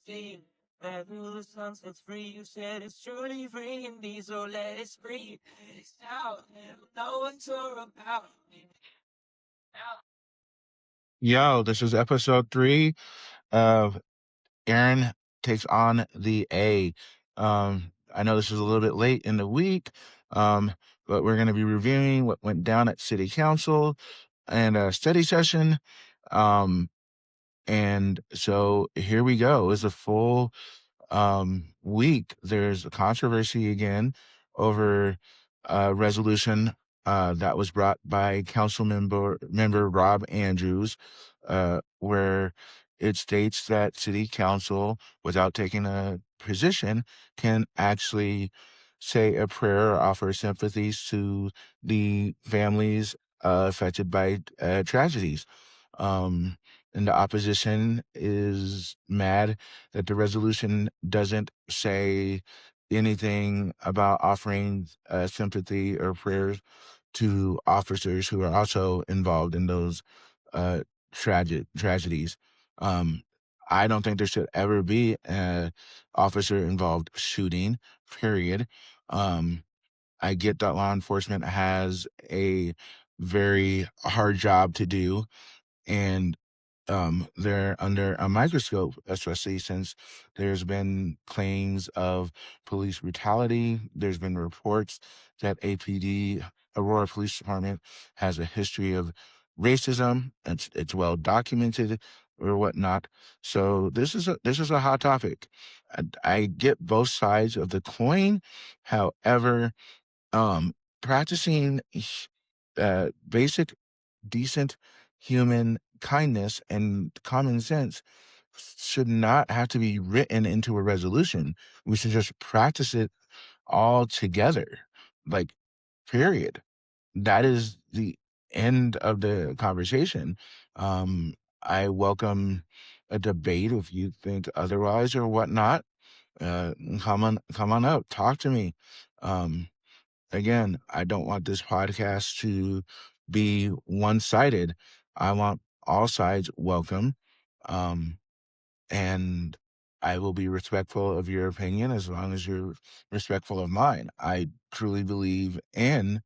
see. Man, through the sunset's free. You said it's truly free indeed, so let it free. It's out, no one's sure about me. Yo, this is episode 3 of Aaron Takes on the A. I know this is a little bit late in the week, but we're going to be reviewing what went down at City Council and a study session. And so here we go. It's a full week. There's a controversy again over a resolution that was brought by member Rob Andrews, where it states that city council, without taking a position, can actually say a prayer or offer sympathies to the families affected by tragedies. And the opposition is mad that the resolution doesn't say anything about offering sympathy or prayers to officers who are also involved in those uh, tragedies. Um, I don't think there should ever be an officer-involved shooting, period. Um, I get that law enforcement has a very hard job to do, and they're under a microscope, especially since there's been claims of police brutality. There's been reports that APD, Aurora Police Department, has a history of racism. It's well documented or whatnot. So this is a hot topic. I get both sides of the coin. However, um, practicing basic, decent human kindness and common sense should not have to be written into a resolution. We should just practice it all together. Like, period. That is the end of the conversation. Um, I welcome a debate if you think otherwise or whatnot. Come on up, talk to me. Um, Again, I don't want this podcast to be one-sided. I want all sides welcome. Um, and I will be respectful of your opinion as long as you're respectful of mine. I truly believe in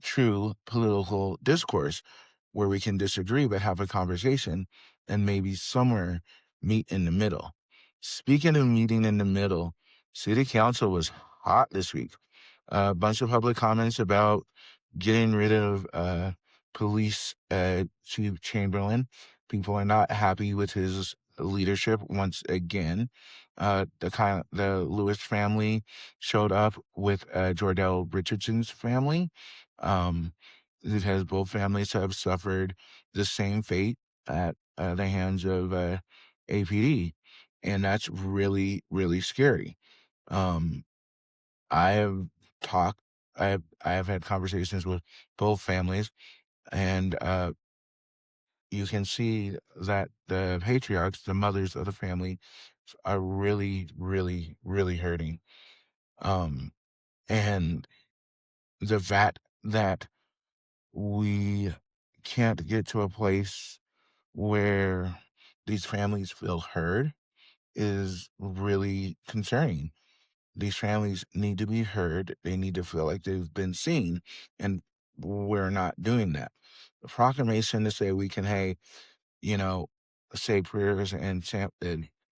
true political discourse where we can disagree but have a conversation and maybe somewhere meet in the middle. Speaking of meeting in the middle, City Council was hot this week. A bunch of public comments about getting rid of police chief Chamberlain. People are not happy with his leadership once again. The Lewis family showed up with Jordell Richardson's family. Because both families have suffered the same fate at the hands of APD, and that's really, really scary. Um, I have talked, I have had conversations with both families, and you can see that the patriarchs, the mothers of the family, are really, really, really hurting. Um, and the fact that we can't get to a place where these families feel heard is really concerning. These families need to be heard. They need to feel like they've been seen, and we're not doing that. The proclamation to say we can, hey, you know, say prayers and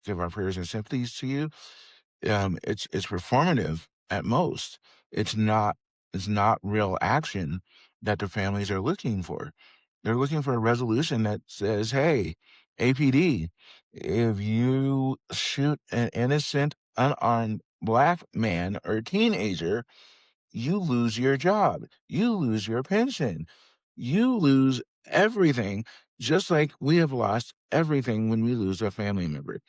give our prayers and sympathies to you. It's performative at most. It's not it's not real action that the families are looking for. They're looking for a resolution that says, hey, APD, if you shoot an innocent, unarmed black man or teenager, you lose your job, you lose your pension, you lose everything, just like we have lost everything when we lose a family member.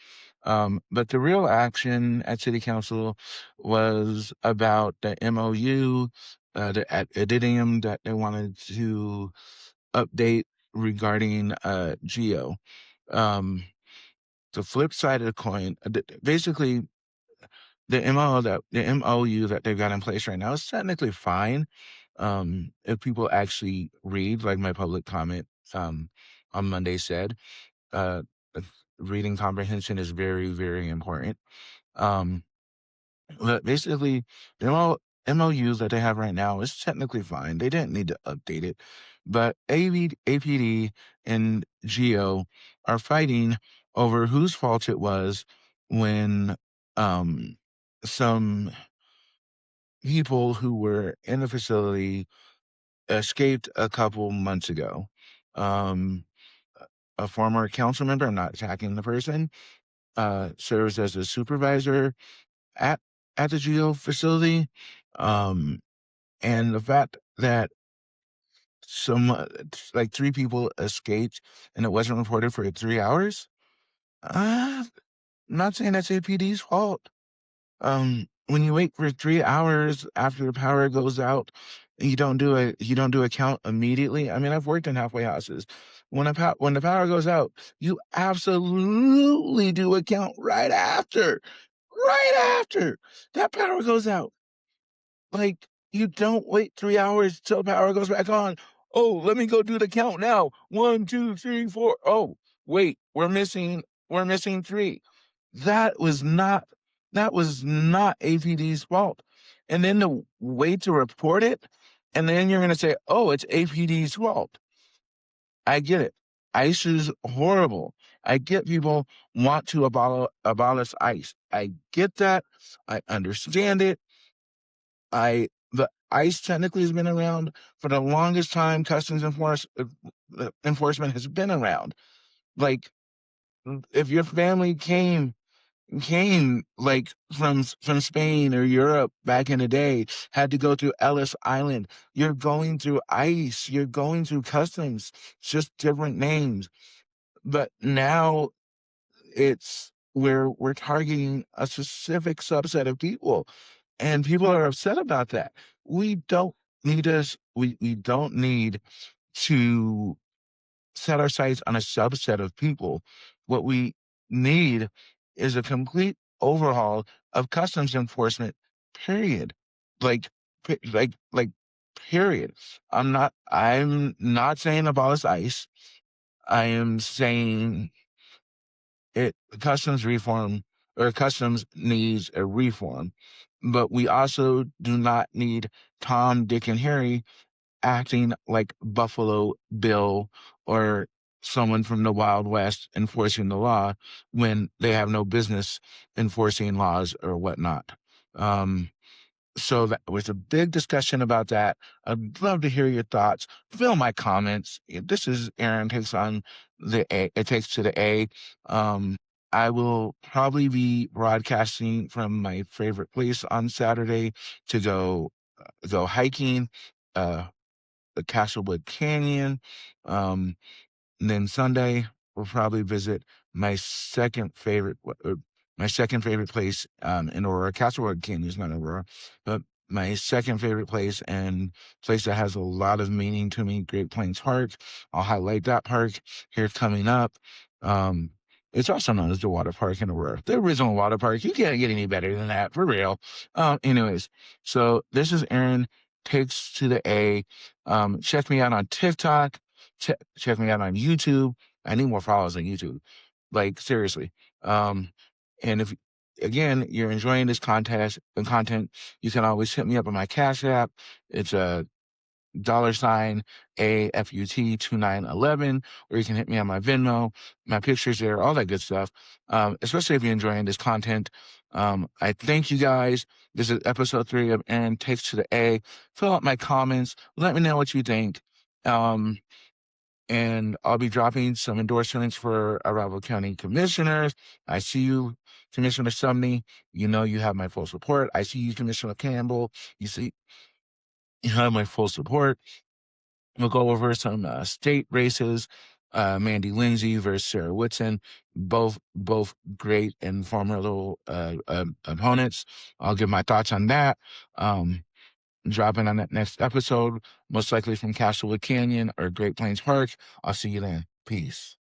But the real action at City Council was about the MOU, the ad addendum that they wanted to update regarding Geo. Um, the flip side of the coin, basically, the MOU that they've got in place right now is technically fine. If people actually read, like my public comment um, on Monday said, uh, reading comprehension is very, very important. But basically, the MOUs that they have right now is technically fine. They didn't need to update it. But APD and GEO are fighting over whose fault it was when some people who were in the facility escaped a couple months ago. A former council member, I'm not attacking the person, serves as a supervisor at the GEO facility. And the fact that like 3 people escaped and it wasn't reported for 3 hours, I'm not saying that's APD's fault. When you wait for 3 hours after the power goes out, and you don't do a count immediately. I mean, I've worked in halfway houses. When the power goes out, you absolutely do a count right after that power goes out. Like, you don't wait 3 hours till power goes back on. Oh, let me go do the count now. 1, 2, 3, 4. Oh, wait, we're missing 3. That was not APD's fault. And then to wait to report it, and then you're gonna say, oh, it's APD's fault. I get it. ICE is horrible. I get people want to abolish ICE. I get that. I understand it. The ICE technically has been around for the longest time Customs enforcement has been around. Like, if your family came like from Spain or Europe back in the day, had to go through Ellis Island, you're going through ICE, you're going through Customs, it's just different names. But now we're targeting a specific subset of people, and people are upset about that. We don't need to set our sights on a subset of people. What we need is a complete overhaul of customs enforcement, period. Like, period. I'm not saying abolish ICE. I am saying customs needs a reform, but we also do not need Tom, Dick, and Harry acting like Buffalo Bill or someone from the Wild West enforcing the law when they have no business enforcing laws or whatnot. So that was a big discussion about that. I'd love to hear your thoughts. Fill my comments. This is Aaron Takes on the A. It Takes to the A. I will probably be broadcasting from my favorite place on Saturday to go hiking, the Castlewood Canyon. And then Sunday we'll probably visit my second favorite place in Aurora. Castlewood Canyon is not Aurora, but my second favorite place and place that has a lot of meaning to me, Great Plains Park. I'll highlight that park here coming up. It's also known as the Water Park in Aurora. The original water park. You can't get any better than that, for real. Anyways, so this is Aaron Takes to the A. Check me out on TikTok. Check me out on YouTube. I need more followers on YouTube. Like, seriously. And if, again, you're enjoying this content, you can always hit me up on my Cash App. It's a $AFUT 2911, or you can hit me on my Venmo, my pictures there, all that good stuff. Especially if you're enjoying this content. I thank you guys. This is episode 3 of Aaron Takes to the A. Fill out my comments. Let me know what you think. And I'll be dropping some endorsements for Arapahoe County commissioners. I see you, Commissioner Sumney. You know you have my full support. I see you, Commissioner Campbell. You have my full support. We'll go over some state races. Mandy Lindsay versus Sarah Whitson, both great and formidable opponents. I'll give my thoughts on that. Dropping on that next episode, most likely from Castlewood Canyon or Great Plains Park. I'll see you then. Peace.